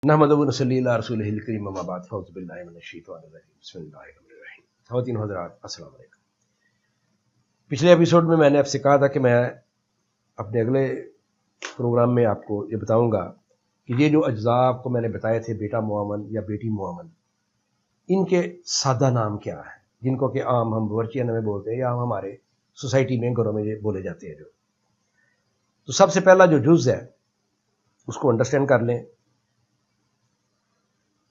नहमदुहु व नसल्ली अला रसूलिहिल करीम अम्मा बाद फ़अऊज़ु बिल्लाहि मिनश शैतानिर रजीम बिस्मिल्लाहिर्रहमानिर्रहीम। ख़वातीन व हज़रात अस्सलाम वालेकुम। पिछले एपिसोड में मैंने आपसे कहा था कि मैं अपने अगले प्रोग्राम में आपको ये बताऊंगा कि ये जो अज्जा आपको मैंने बताए थे, बेटा मुआमन या बेटी मुआमन, इनके सादा नाम क्या है, जिनको कि आम हम वर्चियन में बोलते हैं या हमारे सोसाइटी में घरों में ये बोले जाते हैं। तो सबसे पहला जो जुज़ है उसको अंडरस्टैंड कर लें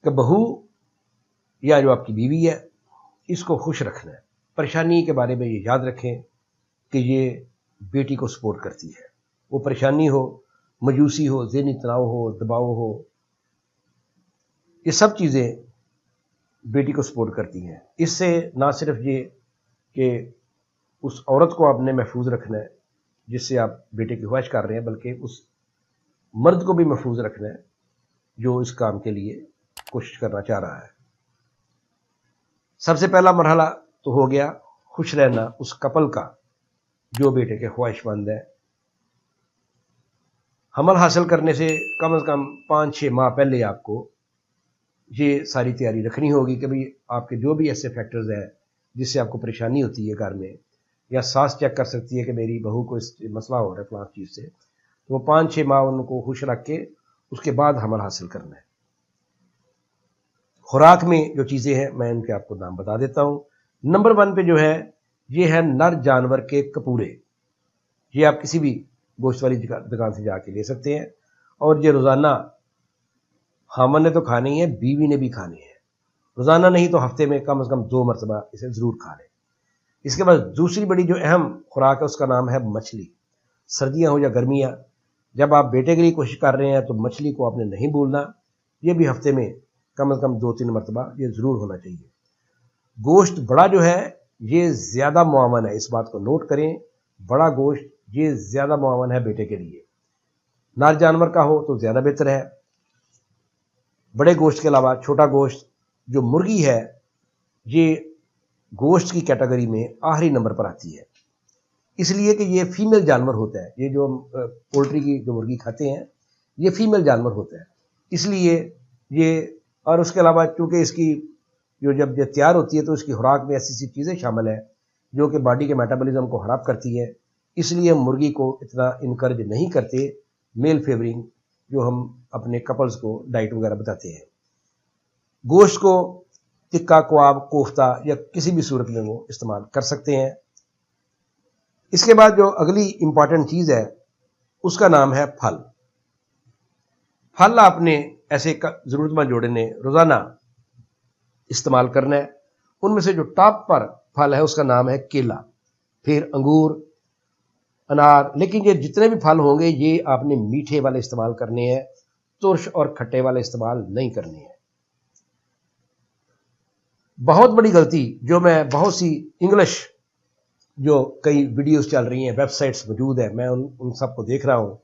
कि बहू या जो आपकी बीवी है इसको खुश रखना है। परेशानी के बारे में ये याद रखें कि ये बेटी को सपोर्ट करती है। वो परेशानी हो, मायूसी हो, ज़हनी तनाव हो, दबाव हो, ये सब चीज़ें बेटी को सपोर्ट करती हैं। इससे ना सिर्फ ये कि उस औरत को आपने महफूज रखना है जिससे आप बेटे की ख्वाहिश कर रहे हैं, बल्कि उस मर्द को भी महफूज रखना है जो इस काम के लिए कोशिश करना चाह रहा है। सबसे पहला मरहला तो हो गया खुश रहना उस कपल का जो बेटे के ख्वाहिशमंद है। हमल हासिल करने से कम 5-6 माह पहले आपको ये सारी तैयारी रखनी होगी कि भाई आपके जो भी ऐसे फैक्टर्स हैं जिससे आपको परेशानी होती है घर में, या सास चेक कर सकती है कि मेरी बहू को इस मसला हो रहा है फलां चीज़ से, तो वो 5-6 माह उनको खुश रख के उसके बाद हमल हासिल करना है। खुराक में जो चीज़ें हैं मैं इनके आपको नाम बता देता हूँ। नंबर 1 पे जो है ये है नर जानवर के कपूरे। ये आप किसी भी गोश्त वाली दुकान से जाके ले सकते हैं और ये रोज़ाना खामन ने तो खाने ही है, बीवी ने भी खाने हैं। रोज़ाना नहीं तो हफ्ते में कम से कम 2 मरतबा इसे ज़रूर खा लें। इसके बाद दूसरी बड़ी जो अहम खुराक है उसका नाम है मछली। सर्दियाँ हो या गर्मियाँ, जब आप बेटे के लिए कोशिश कर रहे हैं तो मछली को आपने नहीं भूलना। ये भी हफ्ते में कम से कम 2-3 मरतबा ये ज़रूर होना चाहिए। गोश्त बड़ा जो है ये ज़्यादा मुआवन है, इस बात को नोट करें। बड़ा गोश्त ये ज़्यादा मुआवन है बेटे के लिए। नर जानवर का हो तो ज़्यादा बेहतर है। बड़े गोश्त के अलावा छोटा गोश्त जो मुर्गी है ये गोश्त की कैटेगरी में आखिरी नंबर पर आती है, इसलिए कि ये फीमेल जानवर होता है। ये जो पोल्ट्री की जो मुर्गी खाते हैं ये फीमेल जानवर होता है, इसलिए ये। और उसके अलावा चूँकि इसकी जो जब ये तैयार होती है तो इसकी खुराक में ऐसी चीज़ें शामिल हैं जो कि बॉडी के मेटाबॉलिज्म को ख़राब करती है, इसलिए हम मुर्गी को इतना इनकरेज नहीं करते। मेल फेवरिंग जो हम अपने कपल्स को डाइट वगैरह बताते हैं। गोश्त को टिक्का, कबाब, कोफ्ता या किसी भी सूरत में वो इस्तेमाल कर सकते हैं। इसके बाद जो अगली इम्पॉर्टेंट चीज़ है उसका नाम है फल। फल आपने ऐसे ज़रूरतमंद जोड़े ने रोज़ाना इस्तेमाल करना है। उनमें से जो टॉप पर फल है उसका नाम है केला, फिर अंगूर, अनार। लेकिन ये जितने भी फल होंगे ये आपने मीठे वाले इस्तेमाल करने हैं, तुर्श और खट्टे वाले इस्तेमाल नहीं करने हैं। बहुत बड़ी गलती जो मैं बहुत सी इंग्लिश जो कई वीडियोस चल रही हैं, वेबसाइट्स मौजूद है, मैं उन सबको देख रहा हूँ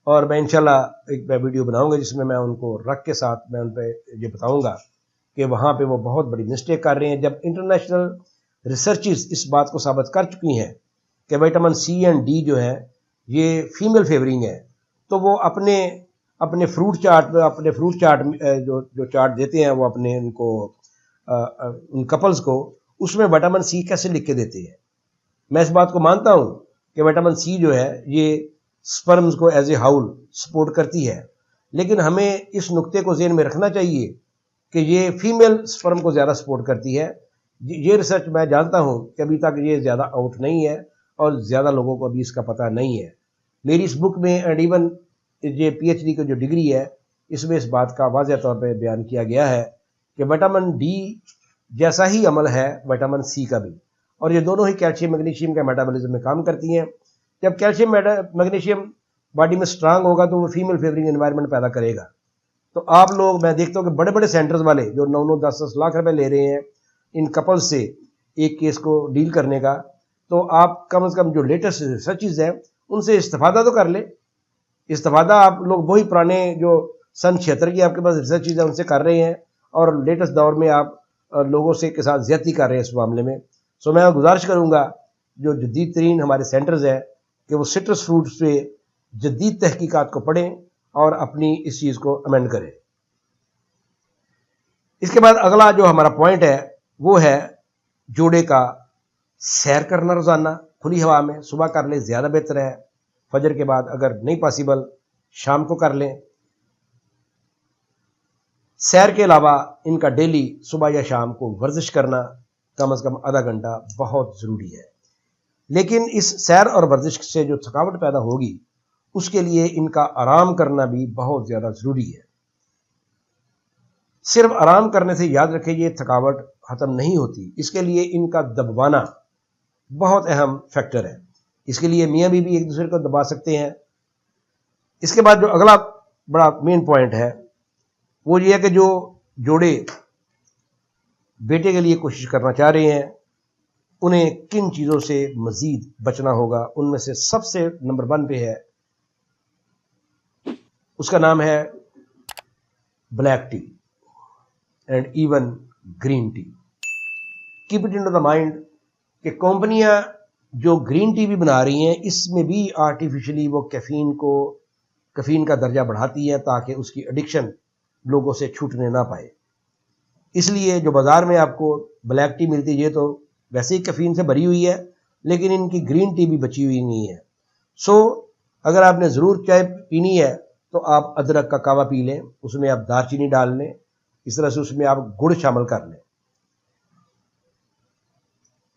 और मैं इंशाल्लाह एक वीडियो बनाऊंगा जिसमें मैं उनको रख के साथ मैं उन पर ये बताऊंगा कि वहाँ पे वो बहुत बड़ी मिस्टेक कर रहे हैं। जब इंटरनेशनल रिसर्चेस इस बात को साबित कर चुकी हैं कि विटामिन सी एंड डी जो है ये फीमेल फेवरिंग है, तो वो अपने फ्रूट चार्ट जो चार्ट देते हैं वो अपने उनको उन कपल्स को, उसमें विटामिन सी कैसे लिख के देते हैं। मैं इस बात को मानता हूँ कि विटामिन सी जो है ये स्पर्म्स को एज ए हाउल सपोर्ट करती है, लेकिन हमें इस नुक्ते को ज़हन में रखना चाहिए कि ये फीमेल स्पर्म को ज़्यादा सपोर्ट करती है। ये रिसर्च मैं जानता हूँ कि अभी तक ये ज़्यादा आउट नहीं है और ज़्यादा लोगों को अभी इसका पता नहीं है। मेरी इस बुक में एंड इवन ये PhD की जो डिग्री है इसमें इस बात का वाज़ह तौर पर बयान किया गया है कि विटामिन डी जैसा ही अमल है विटामिन सी का भी, और ये दोनों ही कैल्शियम मैग्नीशियम के मेटाबॉलिज्म में काम करती हैं। जब कैल्शियम मैग्नीशियम बॉडी में स्ट्रांग होगा तो वो फीमेल फेवरिंग एनवायरनमेंट पैदा करेगा। तो आप लोग, मैं देखता हूँ कि बड़े बड़े सेंटर्स वाले जो 9-9, 10-10 लाख रुपए ले रहे हैं इन कपल्स से एक केस को डील करने का, तो आप कम से कम जो लेटेस्ट रिसर्चेस हैं उनसे इस्तेफादा तो कर ले। इस्तेफादा आप लोग वही पुराने जो सन 76 की आपके पास रिसर्चेस है उनसे कर रहे हैं और लेटेस्ट दौर में आप लोगों से के साथ ज्यादती कर रहे हैं इस मामले में। सो मैं गुजारिश करूँगा जो जदीद तरीन हमारे सेंटर्स हैं कि वो सिट्रस फ्रूट्स पे जदीद तहकीकात को पढ़ें और अपनी इस चीज़ को अमेंड करें। इसके बाद अगला जो हमारा पॉइंट है वो है जोड़े का सैर करना रोजाना खुली हवा में। सुबह कर ले ज्यादा बेहतर है, फजर के बाद अगर नहीं पॉसिबल शाम को कर लें। सैर के अलावा इनका डेली सुबह या शाम को वर्जिश करना कम से कम आधा घंटा बहुत जरूरी है। लेकिन इस सैर और वर्जिश से जो थकावट पैदा होगी उसके लिए इनका आराम करना भी बहुत ज्यादा जरूरी है। सिर्फ आराम करने से याद रखें ये थकावट खत्म नहीं होती, इसके लिए इनका दबाना बहुत अहम फैक्टर है। इसके लिए मियाँ बीवी एक दूसरे को दबा सकते हैं। इसके बाद जो अगला बड़ा मेन पॉइंट है वो ये है कि जो जोड़े बेटे के लिए कोशिश करना चाह रहे हैं उन्हें किन चीज़ों से मजीद बचना होगा। उनमें से सबसे नंबर 1 पे है, उसका नाम है black tea and even green tea. Keep it in to the mind कि कंपनियां जो ग्रीन टी भी बना रही हैं इसमें भी आर्टिफिशियली वो कैफीन का दर्जा बढ़ाती है ताकि उसकी एडिक्शन लोगों से छूटने ना पाए। इसलिए जो बाजार में आपको ब्लैक टी मिलती है ये तो वैसे ही कैफीन से भरी हुई है, लेकिन इनकी ग्रीन टी भी बची हुई नहीं है। सो अगर आपने ज़रूर चाय पीनी है तो आप अदरक का कावा पी लें, उसमें आप दालचीनी डाल लें, इस तरह से उसमें आप गुड़ शामिल कर लें।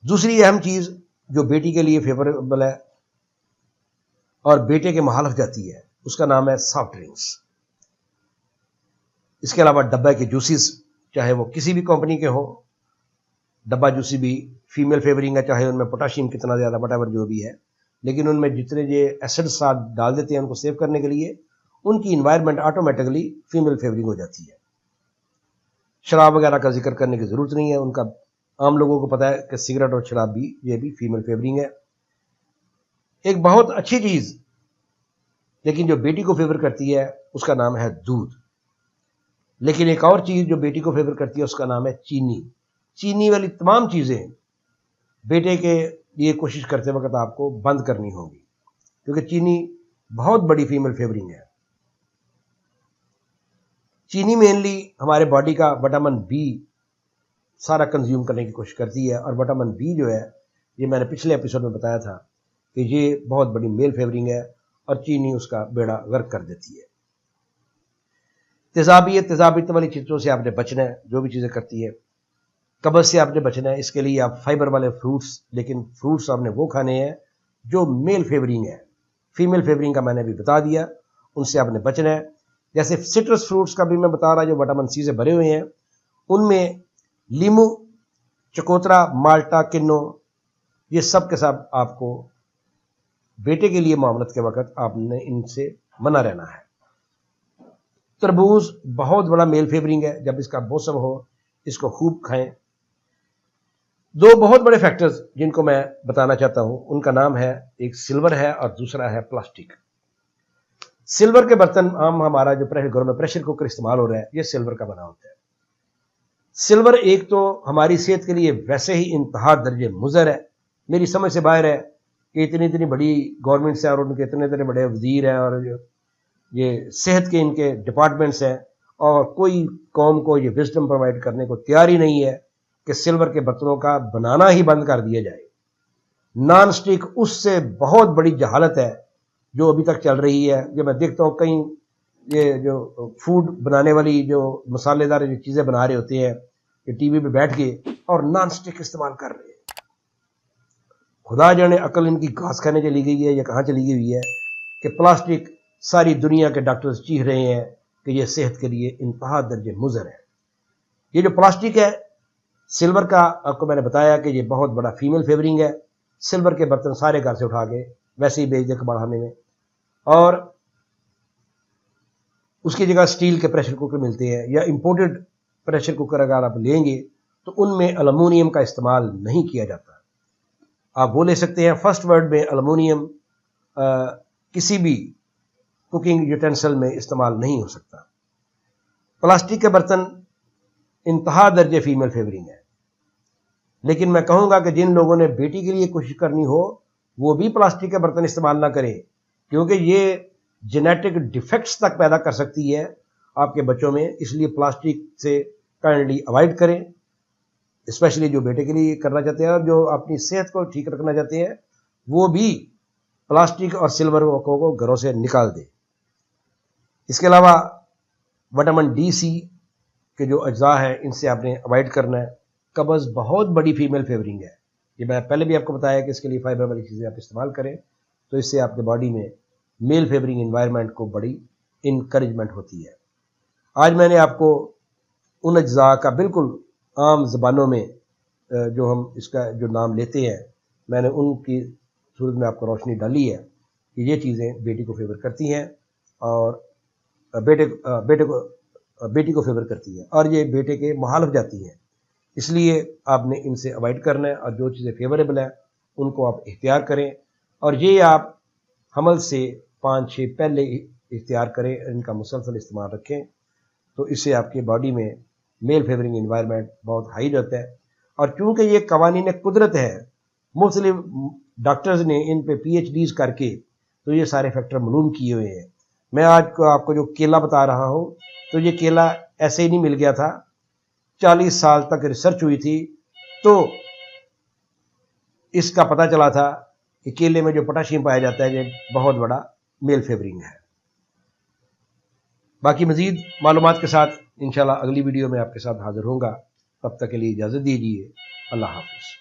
दूसरी अहम चीज़ जो बेटी के लिए फेवरेबल है और बेटे के मुखालिफ जाती है उसका नाम है सॉफ्ट ड्रिंक्स। इसके अलावा डब्बा के जूसेस चाहे वो किसी भी कंपनी के हो, डब्बा जूसी भी फीमेल फेवरिंग है, चाहे उनमें पोटाशियम कितना ज़्यादा वटावर जो भी है, लेकिन उनमें जितने ये एसिड साथ डाल देते हैं उनको सेव करने के लिए उनकी इन्वायरमेंट ऑटोमेटिकली फीमेल फेवरिंग हो जाती है। शराब वगैरह का जिक्र करने की ज़रूरत नहीं है, उनका आम लोगों को पता है कि सिगरेट और शराब भी ये भी फीमेल फेवरिंग है। एक बहुत अच्छी चीज़ लेकिन जो बेटी को फेवर करती है उसका नाम है दूध। लेकिन एक और चीज़ जो बेटी को फेवर करती है उसका नाम है चीनी। चीनी वाली तमाम चीज़ें बेटे के लिए कोशिश करते वक्त आपको बंद करनी होगी क्योंकि चीनी बहुत बड़ी फीमेल फेवरिंग है। चीनी मेनली हमारे बॉडी का विटामिन बी सारा कंज्यूम करने की कोशिश करती है, और विटामिन बी जो है ये मैंने पिछले एपिसोड में बताया था कि ये बहुत बड़ी मेल फेवरिंग है और चीनी उसका बेड़ा गर्क कर देती है। तेजाबियत वाली चीज़ों से आपने बचना है, जो भी चीज़ें करती है। कब्ज़ से आपने बचना है, इसके लिए आप फाइबर वाले फ्रूट्स, लेकिन फ्रूट्स आपने वो खाने हैं जो मेल फेवरिंग है। फीमेल फेवरिंग का मैंने भी बता दिया, उनसे आपने बचना है। जैसे सिट्रस फ्रूट्स का भी मैं बता रहा जो विटामिन सी से भरे हुए हैं, उनमें लीमू, चकोतरा, माल्टा, किन्नो, ये सब के सब आपको बेटे के लिए मामलत के वक्त आपने इनसे मना रहना है। तरबूज बहुत बड़ा मेल फेवरिंग है, जब इसका मौसम हो इसको खूब खाएं। दो बहुत बड़े फैक्टर्स जिनको मैं बताना चाहता हूं उनका नाम है, एक सिल्वर है और दूसरा है प्लास्टिक। सिल्वर के बर्तन आम हमारा जो घरों में प्रेशर कुकर इस्तेमाल हो रहा है ये सिल्वर का बना होता है। सिल्वर एक तो हमारी सेहत के लिए वैसे ही इंतहा दर्जे मुज़र है, मेरी समझ से बाहर है कि इतनी बड़ी गवर्नमेंट्स हैं और उनके इतने बड़े वजीर हैं और ये सेहत के इनके डिपार्टमेंट्स हैं, और कोई कौम को ये विजडम प्रोवाइड करने को तैयार ही नहीं है कि सिल्वर के बर्तनों का बनाना ही बंद कर दिया जाए। नॉन स्टिक उससे बहुत बड़ी जहालत है जो अभी तक चल रही है। जो मैं देखता हूँ कहीं ये जो फूड बनाने वाली जो मसालेदार जो चीज़ें बना रहे होते हैं कि टीवी पे बैठ के और नॉन स्टिक इस्तेमाल कर रहे हैं। खुदा जाने अकल इनकी घास खाने चली गई है या कहाँ चली गई हुई है कि प्लास्टिक सारी दुनिया के डॉक्टर्स चीख रहे हैं कि ये सेहत के लिए इंतहा दर्जे मुज़र है। ये जो प्लास्टिक है सिल्वर का, आपको मैंने बताया कि ये बहुत बड़ा फीमेल फेवरिंग है। सिल्वर के बर्तन सारे घर से उठा के वैसे ही बेच दे कबाड़खाने में, और उसकी जगह स्टील के प्रेशर कुकर मिलते हैं या इंपोर्टेड प्रेशर कुकर अगर आप लेंगे तो उनमें एल्युमिनियम का इस्तेमाल नहीं किया जाता। आप वो ले सकते हैं। फर्स्ट वर्ड में एल्युमिनियम किसी भी कुकिंग यूटेंसिल में इस्तेमाल नहीं हो सकता। प्लास्टिक के बर्तन इंतहा दर्जे फीमेल फेवरिंग है, लेकिन मैं कहूँगा कि जिन लोगों ने बेटी के लिए कोशिश करनी हो वो भी प्लास्टिक के बर्तन इस्तेमाल ना करें, क्योंकि ये जेनेटिक डिफेक्ट्स तक पैदा कर सकती है आपके बच्चों में। इसलिए प्लास्टिक से काइंडली अवॉइड करें, स्पेशली जो बेटे के लिए करना चाहते हैं और जो अपनी सेहत को ठीक रखना चाहते हैं वो भी प्लास्टिक और सिल्वर को घरों से निकाल दें। इसके अलावा विटामिन डी सी के जो अज्जा हैं इनसे आपने अवॉइड करना है। कब्ज़ बहुत बड़ी फीमेल फेवरिंग है, ये मैं पहले भी आपको बताया कि इसके लिए फाइबर वाली चीज़ें आप इस्तेमाल करें तो इससे आपके बॉडी में मेल फेवरिंग एनवायरनमेंट को बड़ी इनकरेजमेंट होती है। आज मैंने आपको उन अज्जा का बिल्कुल आम ज़बानों में जो हम इसका जो नाम लेते हैं, मैंने उनकी सूरत में आपको रोशनी डाली है कि ये चीज़ें बेटी को फेवर करती हैं और बेटी को फेवर करती है और ये बेटे के मुखालिफ जाती हैं। इसलिए आपने इनसे अवॉइड करना है और जो चीज़ें फेवरेबल हैं उनको आप इख्तियार करें और ये आप हमल से 5-6 पहले इख्तियार करें, इनका मुसलसल इस्तेमाल रखें तो इससे आपकी बॉडी में मेल फेवरिंग एनवायरनमेंट बहुत हाई रहता है। और चूँकि ये कवानीन कुदरत है, मुख्तलिफ डॉक्टर्स ने इन पे PhDs करके तो ये सारे फैक्टर मालूम किए हुए हैं। मैं आज को आपको जो केला बता रहा हूँ तो ये केला ऐसे ही नहीं मिल गया था, 40 साल तक रिसर्च हुई थी तो इसका पता चला था कि केले में जो पोटाशियम पाया जाता है ये बहुत बड़ा मेल फेवरिंग है। बाकी मज़ीद मालूमात के साथ इंशाल्लाह अगली वीडियो में आपके साथ हाज़िर होऊंगा। तब तक के लिए इजाज़त दीजिए। अल्लाह हाफ़िज़।